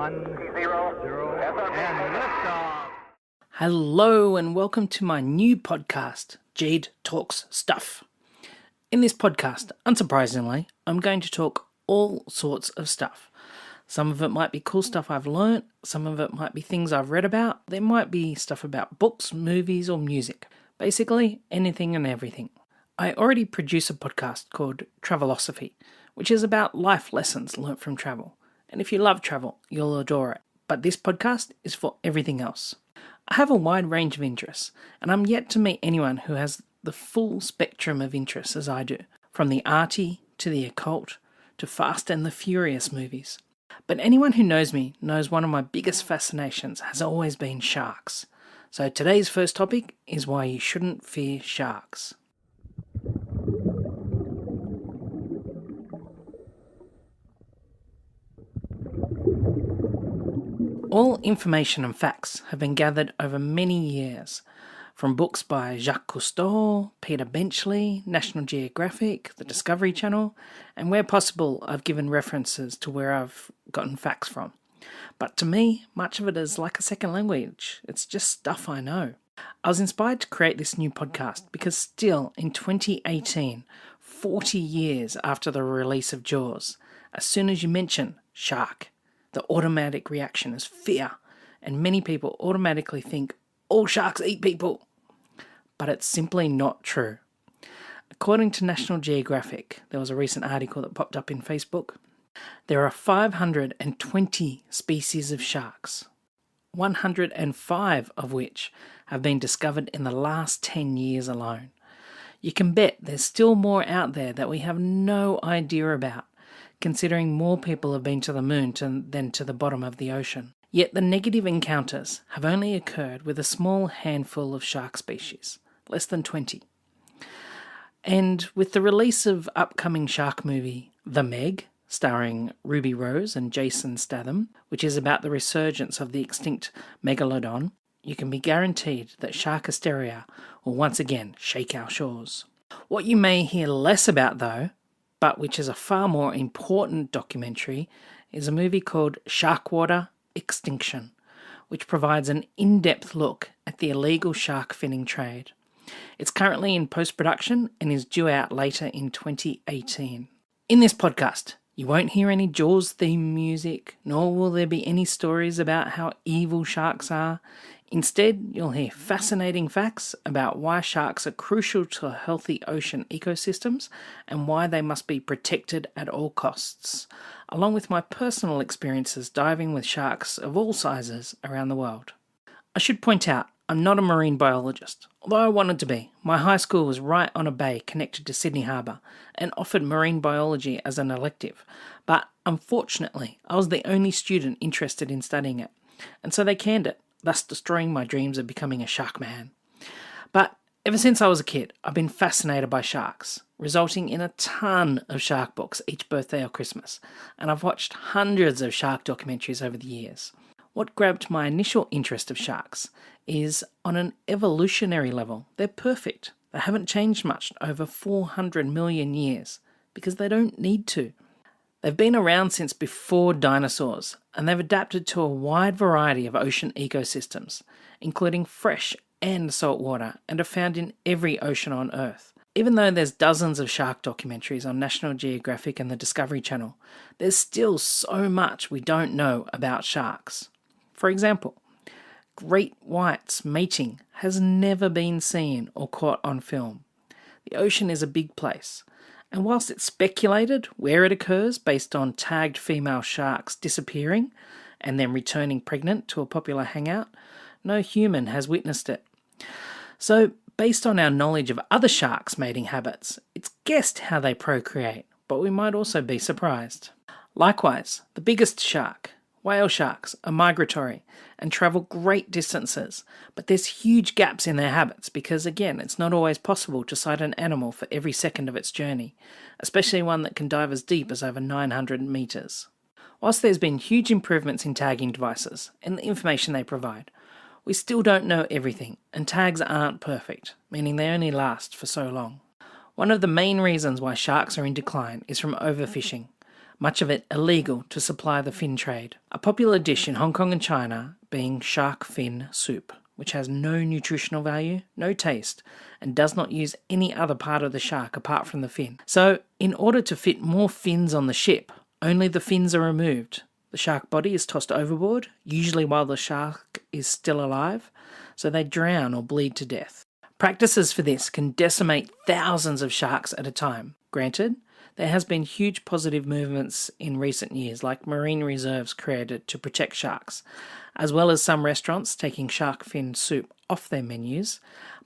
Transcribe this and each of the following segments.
And liftoff. Hello and welcome to my new podcast, Jade Talks Stuff. In this podcast, unsurprisingly, I'm going to talk all sorts of stuff. Some of it might be cool stuff I've learnt, some of it might be things I've read about, there might be stuff about books, movies or music. Basically, anything and everything. I already produce a podcast called Travelosophy, which is about life lessons learnt from travel. And if you love travel, you'll adore it. But this podcast is for everything else. I have a wide range of interests, and I'm yet to meet anyone who has the full spectrum of interests as I do, from the arty to the occult to Fast and the Furious movies. But anyone who knows me knows one of my biggest fascinations has always been sharks. So today's first topic is why you shouldn't fear sharks. All information and facts have been gathered over many years, from books by Jacques Cousteau, Peter Benchley, National Geographic, the Discovery Channel, and where possible I've given references to where I've gotten facts from. But to me, much of it is like a second language. It's just stuff I know. I was inspired to create this new podcast because still in 2018, 40 years after the release of Jaws, as soon as you mention shark, the automatic reaction is fear, and many people automatically think all sharks eat people. But it's simply not true. According to National Geographic, there was a recent article that popped up in Facebook, there are 520 species of sharks, 105 of which have been discovered in the last 10 years alone. You can bet there's still more out there that we have no idea about, considering more people have been to the moon than to the bottom of the ocean. Yet the negative encounters have only occurred with a small handful of shark species, less than 20. And with the release of upcoming shark movie The Meg, starring Ruby Rose and Jason Statham, which is about the resurgence of the extinct megalodon, you can be guaranteed that shark hysteria will once again shake our shores. What you may hear less about though, but which is a far more important documentary, is a movie called Sharkwater Extinction, which provides an in-depth look at the illegal shark finning trade. It's currently in post-production and is due out later in 2018. In this podcast, you won't hear any Jaws theme music, nor will there be any stories about how evil sharks are. Instead, you'll hear fascinating facts about why sharks are crucial to healthy ocean ecosystems and why they must be protected at all costs, along with my personal experiences diving with sharks of all sizes around the world. I should point out, I'm not a marine biologist, although I wanted to be. My high school was right on a bay connected to Sydney Harbour and offered marine biology as an elective, but unfortunately I was the only student interested in studying it, and so they canned it, thus destroying my dreams of becoming a shark man. But ever since I was a kid, I've been fascinated by sharks, resulting in a ton of shark books each birthday or Christmas, and I've watched hundreds of shark documentaries over the years. What grabbed my initial interest of sharks is, on an evolutionary level, they're perfect. They haven't changed much over 400 million years, because they don't need to. They've been around since before dinosaurs, and they've adapted to a wide variety of ocean ecosystems, including fresh and saltwater, and are found in every ocean on Earth. Even though there's dozens of shark documentaries on National Geographic and the Discovery Channel, there's still so much we don't know about sharks. For example, great whites mating has never been seen or caught on film. The ocean is a big place, and whilst it's speculated where it occurs based on tagged female sharks disappearing and then returning pregnant to a popular hangout, no human has witnessed it. So, based on our knowledge of other sharks' mating habits, it's guessed how they procreate, but we might also be surprised. Likewise, the biggest shark, whale sharks, are migratory and travel great distances, but there's huge gaps in their habits because, again, it's not always possible to sight an animal for every second of its journey, especially one that can dive as deep as over 900 metres. Whilst there's been huge improvements in tagging devices and the information they provide, we still don't know everything, and tags aren't perfect, meaning they only last for so long. One of the main reasons why sharks are in decline is from overfishing, much of it illegal to supply the fin trade. A popular dish in Hong Kong and China being shark fin soup, which has no nutritional value, no taste, and does not use any other part of the shark apart from the fin. So, in order to fit more fins on the ship, only the fins are removed. The shark body is tossed overboard, usually while the shark is still alive, so they drown or bleed to death. Practices for this can decimate thousands of sharks at a time. Granted, there has been huge positive movements in recent years, like marine reserves created to protect sharks, as well as some restaurants taking shark fin soup off their menus,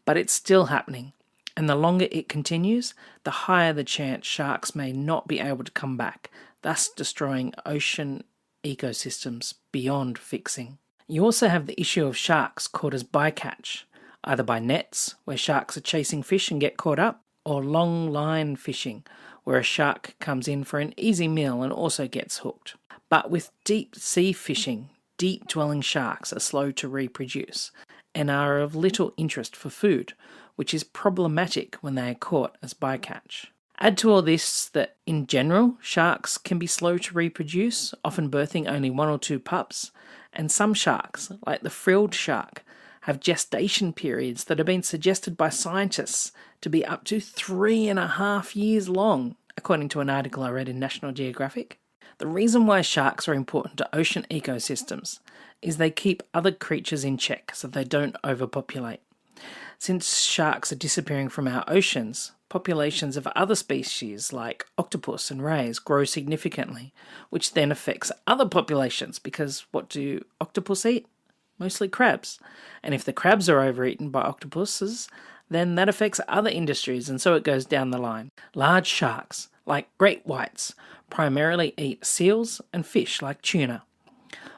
but it's still happening. And the longer it continues, the higher the chance sharks may not be able to come back, thus destroying ocean ecosystems beyond fixing. You also have the issue of sharks caught as bycatch, either by nets, where sharks are chasing fish and get caught up, or long line fishing, where a shark comes in for an easy meal and also gets hooked. But with deep sea fishing, deep-dwelling sharks are slow to reproduce and are of little interest for food, which is problematic when they are caught as bycatch. Add to all this that, in general, sharks can be slow to reproduce, often birthing only 1 or 2 pups, and some sharks, like the frilled shark, have gestation periods that have been suggested by scientists to be up to 3.5 years long, according to an article I read in National Geographic. The reason why sharks are important to ocean ecosystems is they keep other creatures in check so they don't overpopulate. Since sharks are disappearing from our oceans, populations of other species like octopus and rays grow significantly, which then affects other populations because what do octopus eat? Mostly crabs. And if the crabs are overeaten by octopuses, then that affects other industries, and so it goes down the line. Large sharks, like great whites, primarily eat seals and fish like tuna,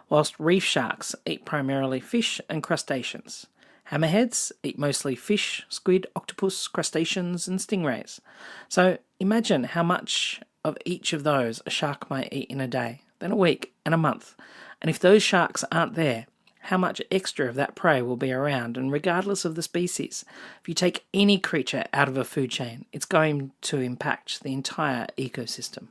whilst reef sharks eat primarily fish and crustaceans. Hammerheads eat mostly fish, squid, octopus, crustaceans, and stingrays. So imagine how much of each of those a shark might eat in a day, then a week, and a month. And if those sharks aren't there, how much extra of that prey will be around, and regardless of the species. If you take any creature out of a food chain, it's going to impact the entire ecosystem.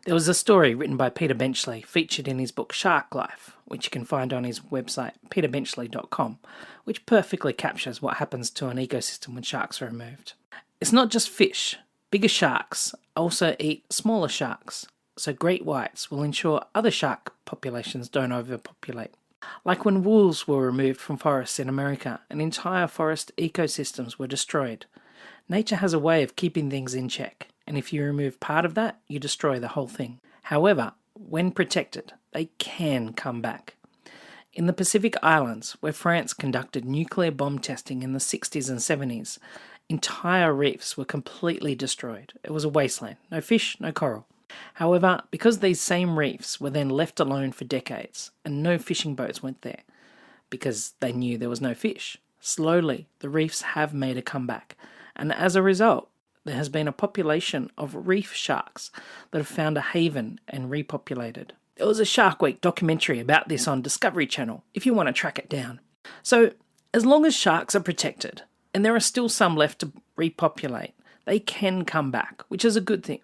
There was a story written by Peter Benchley featured in his book Shark Life, which you can find on his website peterbenchley.com, which perfectly captures what happens to an ecosystem when sharks are removed. It's not just fish. Bigger sharks also eat smaller sharks, so great whites will ensure other shark populations don't overpopulate. Like when wolves were removed from forests in America and entire forest ecosystems were destroyed. Nature has a way of keeping things in check, and if you remove part of that, you destroy the whole thing. However, when protected, they can come back. In the Pacific Islands, where France conducted nuclear bomb testing in the 60s and 70s, entire reefs were completely destroyed. It was a wasteland, no fish, no coral. However, because these same reefs were then left alone for decades and no fishing boats went there because they knew there was no fish, slowly the reefs have made a comeback, and as a result there has been a population of reef sharks that have found a haven and repopulated. There was a Shark Week documentary about this on Discovery Channel if you want to track it down. So as long as sharks are protected and there are still some left to repopulate, they can come back, which is a good thing.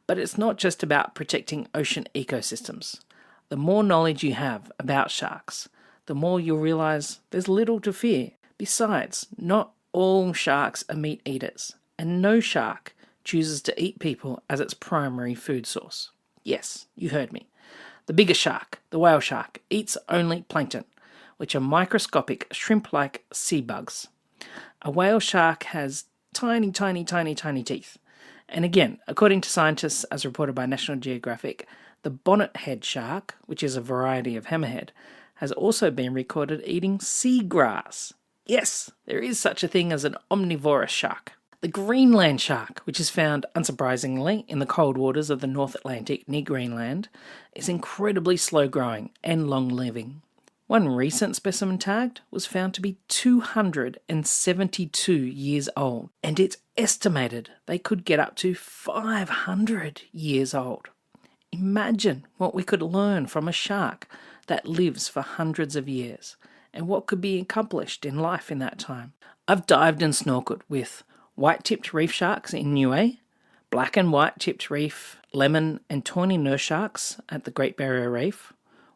But it's not just about protecting ocean ecosystems. The more knowledge you have about sharks, the more you'll realise there's little to fear. Besides, not all sharks are meat eaters, and no shark chooses to eat people as its primary food source. Yes, you heard me. The bigger shark, the whale shark, eats only plankton, which are microscopic shrimp-like sea bugs. A whale shark has tiny teeth. And again, according to scientists, as reported by National Geographic, the bonnet-head shark, which is a variety of hammerhead, has also been recorded eating seagrass. Yes, there is such a thing as an omnivorous shark. The Greenland shark, which is found, unsurprisingly, in the cold waters of the North Atlantic near Greenland, is incredibly slow-growing and long-living. One recent specimen tagged was found to be 272 years old, and it's estimated they could get up to 500 years old. Imagine what we could learn from a shark that lives for hundreds of years, and what could be accomplished in life in that time. I've dived and snorkeled with white-tipped reef sharks in Niue, black and white-tipped reef lemon and tawny nurse sharks at the Great Barrier Reef,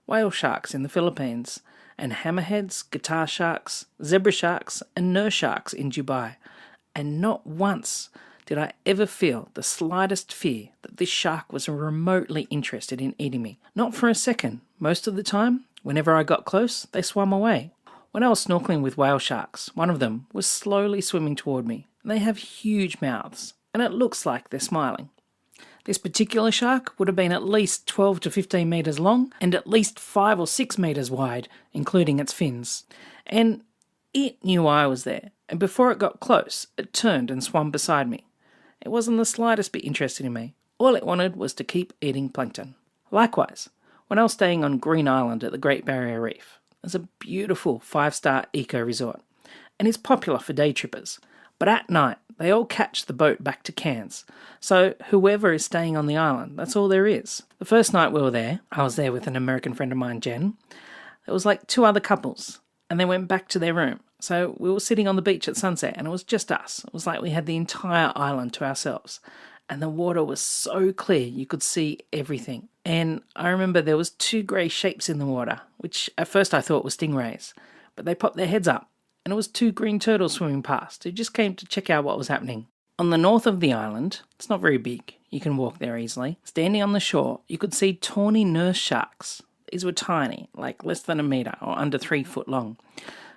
whale sharks in the Philippines, and hammerheads, guitar sharks, zebra sharks, and nurse sharks in Dubai. And not once did I ever feel the slightest fear that this shark was remotely interested in eating me. Not for a second. Most of the time, whenever I got close, they swam away. When I was snorkeling with whale sharks, one of them was slowly swimming toward me. They have huge mouths, and it looks like they're smiling. This particular shark would have been at least 12 to 15 metres long and at least 5 or 6 metres wide, including its fins. And it knew I was there, and before it got close, it turned and swam beside me. It wasn't the slightest bit interested in me. All it wanted was to keep eating plankton. Likewise, when I was staying on Green Island at the Great Barrier Reef, there's a beautiful 5-star eco-resort, and it's popular for day trippers. But at night, they all catch the boat back to Cairns. So whoever is staying on the island, that's all there is. The first night we were there, I was there with an American friend of mine, Jen. There was like 2 other couples, and they went back to their room. So we were sitting on the beach at sunset, and it was just us. It was like we had the entire island to ourselves. And the water was so clear, you could see everything. And I remember there was 2 grey shapes in the water, which at first I thought were stingrays. But they popped their heads up, and it was 2 green turtles swimming past who just came to check out what was happening. On the north of the island, it's not very big. You can walk there easily. Standing on the shore, you could see tawny nurse sharks. These were tiny, like less than a metre or under 3 foot long,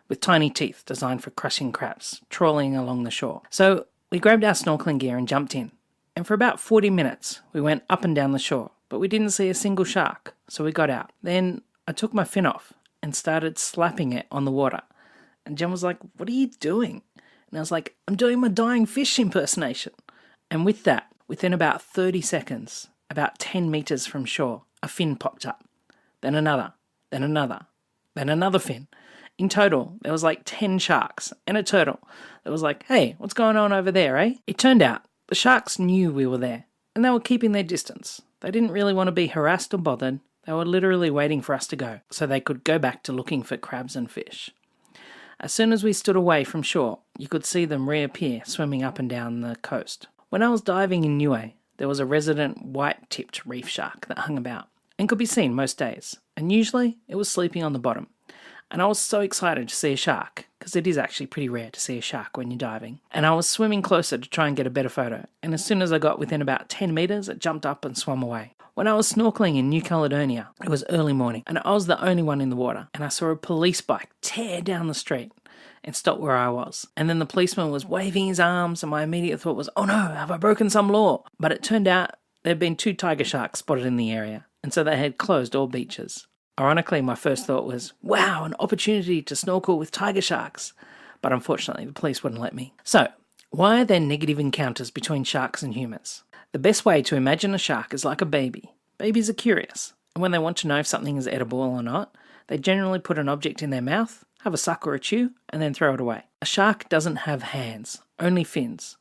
with tiny teeth designed for crushing crabs, trawling along the shore. So we grabbed our snorkeling gear and jumped in. And for about 40 minutes, we went up and down the shore, but we didn't see a single shark, so we got out. Then I took my fin off and started slapping it on the water. And Jen was like, "What are you doing?" And I was like, "I'm doing my dying fish impersonation." And with that, within about 30 seconds, about 10 metres from shore, a fin popped up. Then another, then another, then another fin. In total, there was like 10 sharks and a turtle that was like, "Hey, what's going on over there, eh?" It turned out the sharks knew we were there, and they were keeping their distance. They didn't really want to be harassed or bothered. They were literally waiting for us to go, so they could go back to looking for crabs and fish. As soon as we stood away from shore, you could see them reappear swimming up and down the coast. When I was diving in Niue, there was a resident white-tipped reef shark that hung about, and could be seen most days, and usually it was sleeping on the bottom. And I was so excited to see a shark, because it is actually pretty rare to see a shark when you're diving. And I was swimming closer to try and get a better photo, and as soon as I got within about 10 metres, it jumped up and swam away. When I was snorkeling in New Caledonia, it was early morning, and I was the only one in the water, and I saw a police bike tear down the street and stop where I was. And then the policeman was waving his arms, and my immediate thought was, "Oh no, have I broken some law?" But it turned out there had been 2 tiger sharks spotted in the area, and so they had closed all beaches. Ironically, my first thought was, wow, an opportunity to snorkel with tiger sharks. But unfortunately, the police wouldn't let me. So, why are there negative encounters between sharks and humans? The best way to imagine a shark is like a baby. Babies are curious, and when they want to know if something is edible or not, they generally put an object in their mouth, have a suck or a chew, and then throw it away. A shark doesn't have hands, only fins,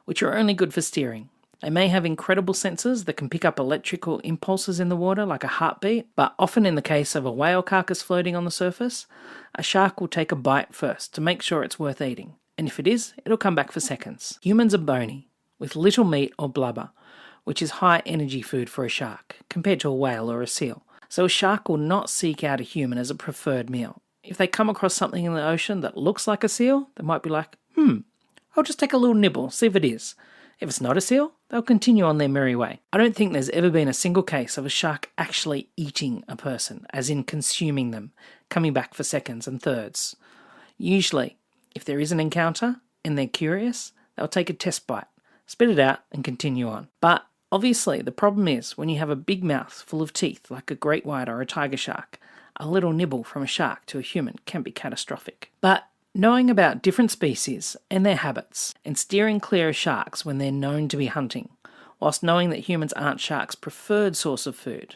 which are only good for steering. They may have incredible sensors that can pick up electrical impulses in the water like a heartbeat, but often in the case of a whale carcass floating on the surface, a shark will take a bite first to make sure it's worth eating, and if it is, it'll come back for seconds. Humans are bony, with little meat or blubber, which is high energy food for a shark, compared to a whale or a seal. So a shark will not seek out a human as a preferred meal. If they come across something in the ocean that looks like a seal, they might be like, I'll just take a little nibble, see if it is. If it's not a seal, they'll continue on their merry way. I don't think there's ever been a single case of a shark actually eating a person, as in consuming them, coming back for seconds and thirds. Usually, if there is an encounter and they're curious, they'll take a test bite, spit it out and continue on. But obviously, the problem is when you have a big mouth full of teeth like a great white or a tiger shark, a little nibble from a shark to a human can be catastrophic. But knowing about different species and their habits, and steering clear of sharks when they're known to be hunting, whilst knowing that humans aren't sharks' preferred source of food,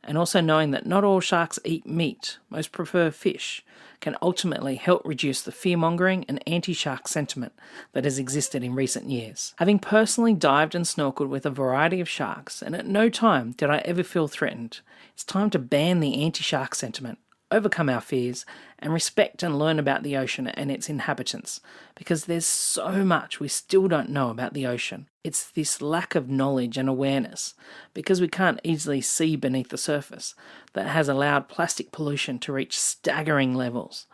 and also knowing that not all sharks eat meat, most prefer fish, can ultimately help reduce the fear-mongering and anti-shark sentiment that has existed in recent years. Having personally dived and snorkeled with a variety of sharks, and at no time did I ever feel threatened, it's time to ban the anti-shark sentiment. overcome our fears, and respect and learn about the ocean and its inhabitants, because there's so much we still don't know about the ocean. It's this lack of knowledge and awareness, because we can't easily see beneath the surface, that has allowed plastic pollution to reach staggering levels.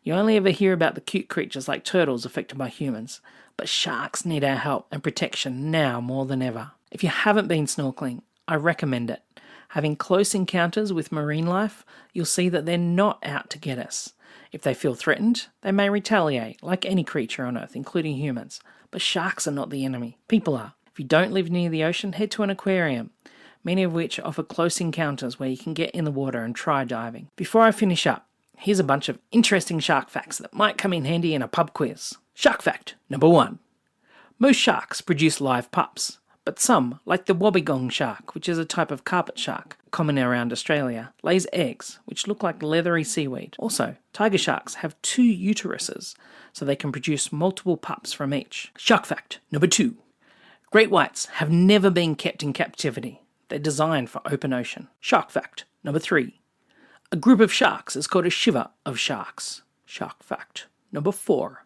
You only ever hear about the cute creatures like turtles affected by humans, but sharks need our help and protection now more than ever. If you haven't been snorkeling, I recommend it. Having close encounters with marine life, you'll see that they're not out to get us. If they feel threatened, they may retaliate, like any creature on Earth, including humans. But sharks are not the enemy. People are. If you don't live near the ocean, head to an aquarium, many of which offer close encounters where you can get in the water and try diving. Before I finish up, here's a bunch of interesting shark facts that might come in handy in a pub quiz. Shark fact number 1. Most sharks produce live pups, but some, like the wobbegong shark, which is a type of carpet shark common around Australia, lays eggs, which look like leathery seaweed. Also, tiger sharks have 2 uteruses, so they can produce multiple pups from each. Shark fact number 2. Great whites have never been kept in captivity. They're designed for open ocean. Shark fact number 3. A group of sharks is called a shiver of sharks. Shark fact number 4.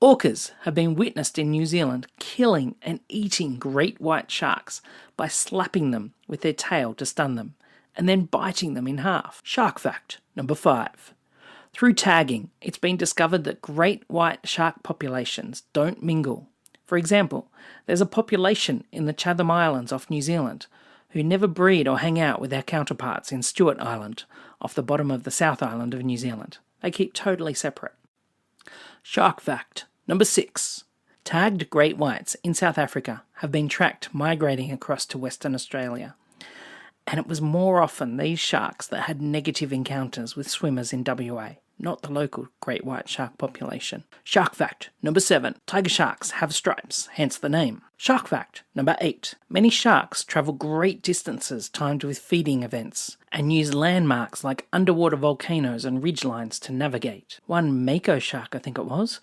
Orcas have been witnessed in New Zealand killing and eating great white sharks by slapping them with their tail to stun them, and then biting them in half. Shark fact number 5. Through tagging, it's been discovered that great white shark populations don't mingle. For example, there's a population in the Chatham Islands off New Zealand who never breed or hang out with their counterparts in Stewart Island, off the bottom of the South Island of New Zealand. They keep totally separate. Shark fact number 6. Tagged great whites in South Africa have been tracked migrating across to Western Australia. And it was more often these sharks that had negative encounters with swimmers in WA, not the local great white shark population. Shark fact number 7. Tiger sharks have stripes, hence the name. Shark fact number 8. Many sharks travel great distances timed with feeding events and use landmarks like underwater volcanoes and ridgelines to navigate. One mako shark, I think it was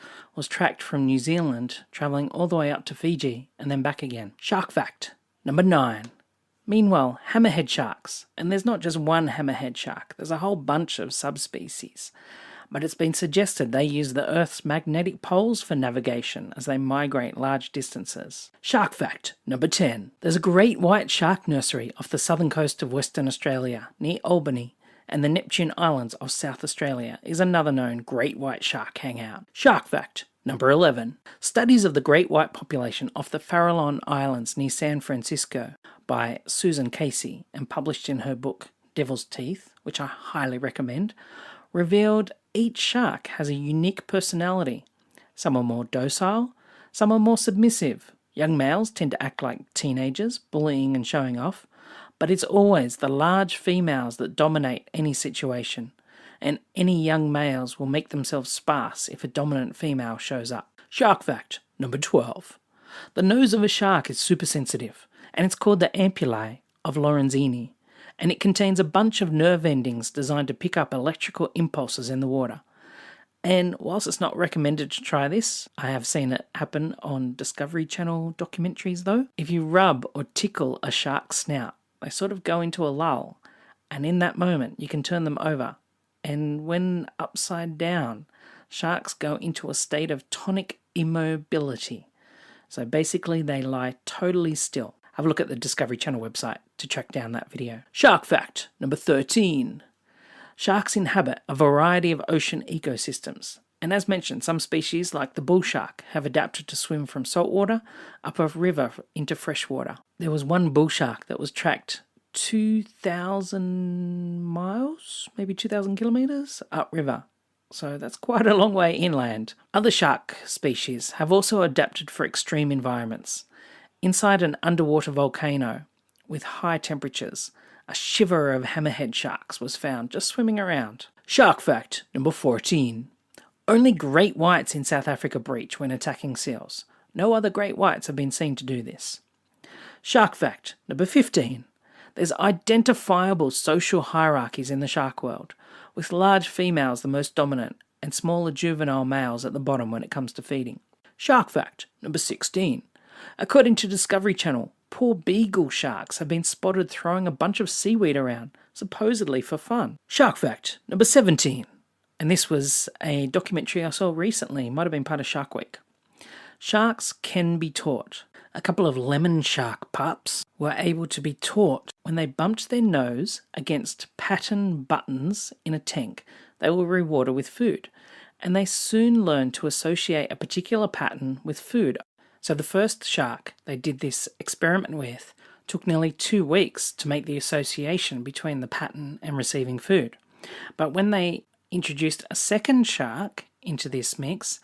tracked from New Zealand, travelling all the way up to Fiji and then back again. Shark fact number 9. Meanwhile, hammerhead sharks, and there's not just one hammerhead shark, there's a whole bunch of subspecies, but it's been suggested they use the Earth's magnetic poles for navigation as they migrate large distances. Shark fact number 10. There's a great white shark nursery off the southern coast of Western Australia, near Albany, and the Neptune Islands of South Australia is another known great white shark hangout. Shark fact number 11. Studies of the great white population off the Farallon Islands near San Francisco by Susan Casey and published in her book Devil's Teeth, which I highly recommend, revealed each shark has a unique personality. Some are more docile, some are more submissive. Young males tend to act like teenagers, bullying and showing off, but it's always the large females that dominate any situation, and any young males will make themselves sparse if a dominant female shows up. Shark fact number 12. The nose of a shark is super sensitive, and it's called the ampullae of Lorenzini, and it contains a bunch of nerve endings designed to pick up electrical impulses in the water. And whilst it's not recommended to try this, I have seen it happen on Discovery Channel documentaries though. If you rub or tickle a shark's snout, they sort of go into a lull, and in that moment you can turn them over. And when upside down, sharks go into a state of tonic immobility. So basically they lie totally still. Have a look at the Discovery Channel website to track down that video. Shark fact number 13. Sharks inhabit a variety of ocean ecosystems. And as mentioned, some species like the bull shark have adapted to swim from saltwater up a river into freshwater. There was one bull shark that was tracked 2,000 miles, maybe 2,000 kilometres upriver. So that's quite a long way inland. Other shark species have also adapted for extreme environments. Inside an underwater volcano with high temperatures, a shiver of hammerhead sharks was found just swimming around. Shark fact number 14. Only great whites in South Africa breach when attacking seals. No other great whites have been seen to do this. Shark fact number 15. There's identifiable social hierarchies in the shark world, with large females the most dominant and smaller juvenile males at the bottom when it comes to feeding. Shark fact number 16. According to Discovery Channel, Poor beagle sharks have been spotted throwing a bunch of seaweed around, supposedly for fun. Shark fact number 17. And this was a documentary I saw recently, might have been part of Shark Week. Sharks can be taught. A couple of lemon shark pups were able to be taught when they bumped their nose against pattern buttons in a tank. They were rewarded with food, and they soon learned to associate a particular pattern with food. So the first shark they did this experiment with took nearly 2 weeks to make the association between the pattern and receiving food. But when they introduced a second shark into this mix,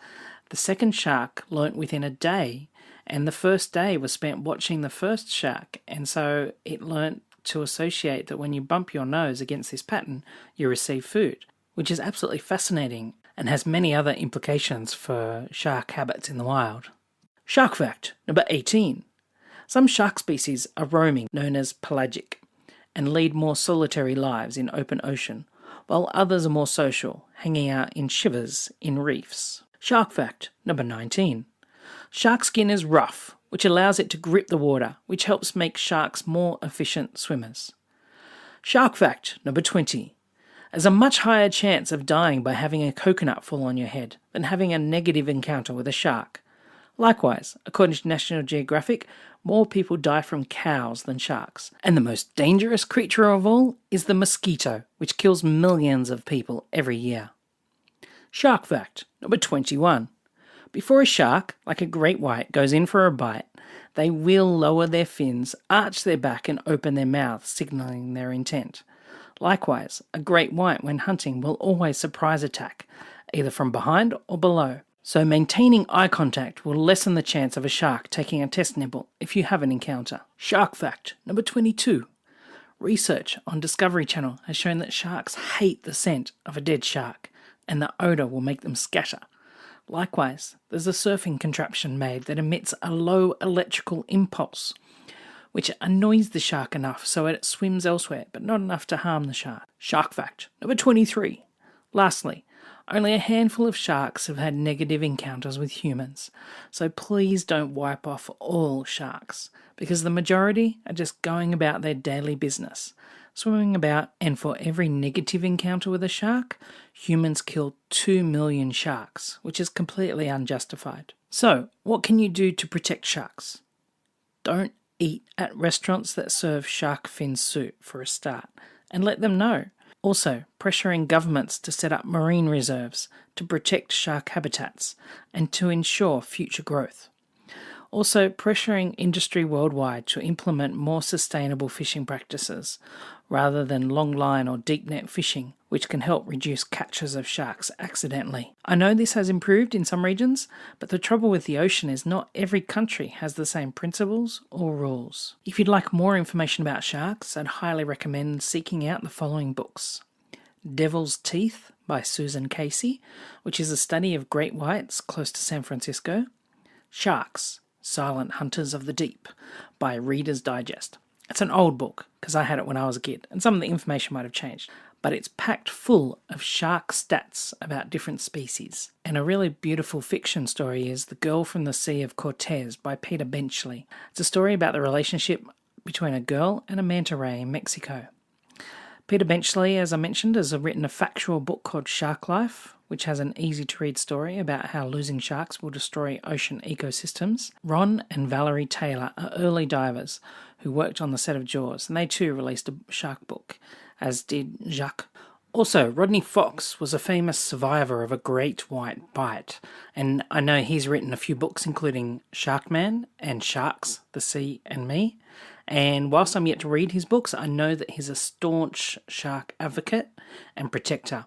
the second shark learnt within a day, and the first day was spent watching the first shark, and so it learnt to associate that when you bump your nose against this pattern, you receive food, which is absolutely fascinating and has many other implications for shark habits in the wild. Shark fact number 18. Some shark species are roaming, known as pelagic, and lead more solitary lives in open ocean, while others are more social, hanging out in shivers in reefs. Shark fact number 19. Shark skin is rough, which allows it to grip the water, which helps make sharks more efficient swimmers. Shark fact number 20. There's a much higher chance of dying by having a coconut fall on your head than having a negative encounter with a shark. Likewise, according to National Geographic, more people die from cows than sharks. And the most dangerous creature of all is the mosquito, which kills millions of people every year. Shark fact number 21. Before a shark, like a great white, goes in for a bite, they will lower their fins, arch their back and open their mouths, signalling their intent. Likewise, a great white when hunting will always surprise attack, either from behind or below. So maintaining eye contact will lessen the chance of a shark taking a test nibble if you have an encounter. Shark fact number 22. Research on Discovery Channel has shown that sharks hate the scent of a dead shark, and the odour will make them scatter. Likewise, there's a surfing contraption made that emits a low electrical impulse, which annoys the shark enough so it swims elsewhere, but not enough to harm the shark. Shark fact number 23. Lastly, only a handful of sharks have had negative encounters with humans, so please don't wipe off all sharks, because the majority are just going about their daily business, swimming about, and for every negative encounter with a shark, humans kill 2 million sharks, which is completely unjustified. So, what can you do to protect sharks? Don't eat at restaurants that serve shark fin soup for a start, and let them know. Also, pressuring governments to set up marine reserves to protect shark habitats and to ensure future growth. Also, pressuring industry worldwide to implement more sustainable fishing practices rather than long line or deep net fishing, which can help reduce catches of sharks accidentally. I know this has improved in some regions, but the trouble with the ocean is not every country has the same principles or rules. If you'd like more information about sharks, I'd highly recommend seeking out the following books. Devil's Teeth by Susan Casey, which is a study of great whites close to San Francisco. Sharks, Silent Hunters of the Deep by Reader's Digest. It's an old book, because I had it when I was a kid, and some of the information might have changed, but it's packed full of shark stats about different species. And a really beautiful fiction story is The Girl from the Sea of Cortez by Peter Benchley. It's a story about the relationship between a girl and a manta ray in Mexico. Peter Benchley, as I mentioned, has written a factual book called Shark Life, which has an easy-to-read story about how losing sharks will destroy ocean ecosystems. Ron and Valerie Taylor are early divers who worked on the set of Jaws, and they too released a shark book, as did Jacques. Also, Rodney Fox was a famous survivor of a great white bite, and I know he's written a few books including Sharkman and Sharks, the Sea and Me. And whilst I'm yet to read his books, I know that he's a staunch shark advocate and protector.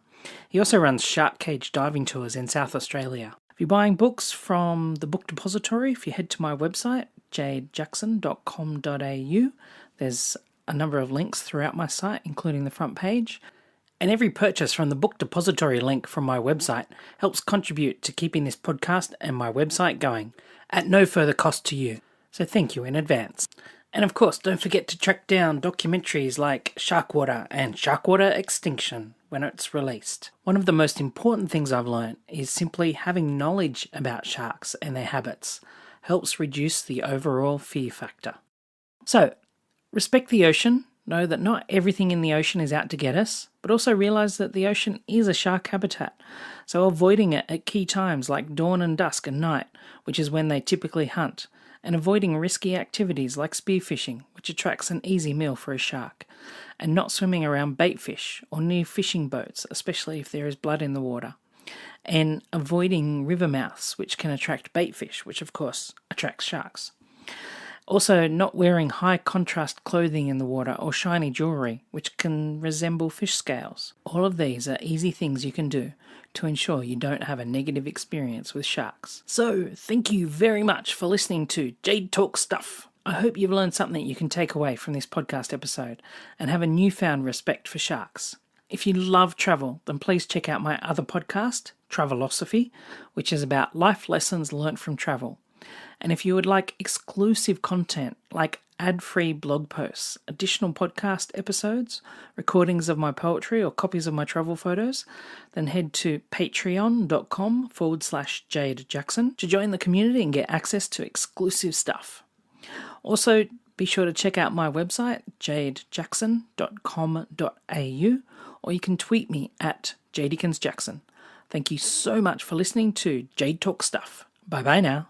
He also runs shark cage diving tours in South Australia. If you're buying books from the Book Depository, if you head to my website, jadejackson.com.au, there's a number of links throughout my site, including the front page. And every purchase from the Book Depository link from my website helps contribute to keeping this podcast and my website going, at no further cost to you. So thank you in advance. And of course, don't forget to track down documentaries like Sharkwater and Sharkwater Extinction when it's released. One of the most important things I've learned is simply having knowledge about sharks and their habits helps reduce the overall fear factor. So, respect the ocean. Know that not everything in the ocean is out to get us, but also realize that the ocean is a shark habitat. So avoiding it at key times like dawn and dusk and night, which is when they typically hunt, and avoiding risky activities like spearfishing, which attracts an easy meal for a shark, and not swimming around bait fish or near fishing boats, especially if there is blood in the water, and avoiding river mouths, which can attract bait fish, which of course attracts sharks. Also, not wearing high contrast clothing in the water or shiny jewellery, which can resemble fish scales. All of these are easy things you can do to ensure you don't have a negative experience with sharks. So, thank you very much for listening to Jade Talks Stuff. I hope you've learned something you can take away from this podcast episode and have a newfound respect for sharks. If you love travel, then please check out my other podcast, Travelosophy, which is about life lessons learnt from travel. And if you would like exclusive content like ad-free blog posts, additional podcast episodes, recordings of my poetry or copies of my travel photos, then head to patreon.com/Jade Jackson to join the community and get access to exclusive stuff. Also, be sure to check out my website, jadejackson.com.au, or you can tweet me at JDickensJackson. Thank you so much for listening to Jade Talk Stuff. Bye-bye now.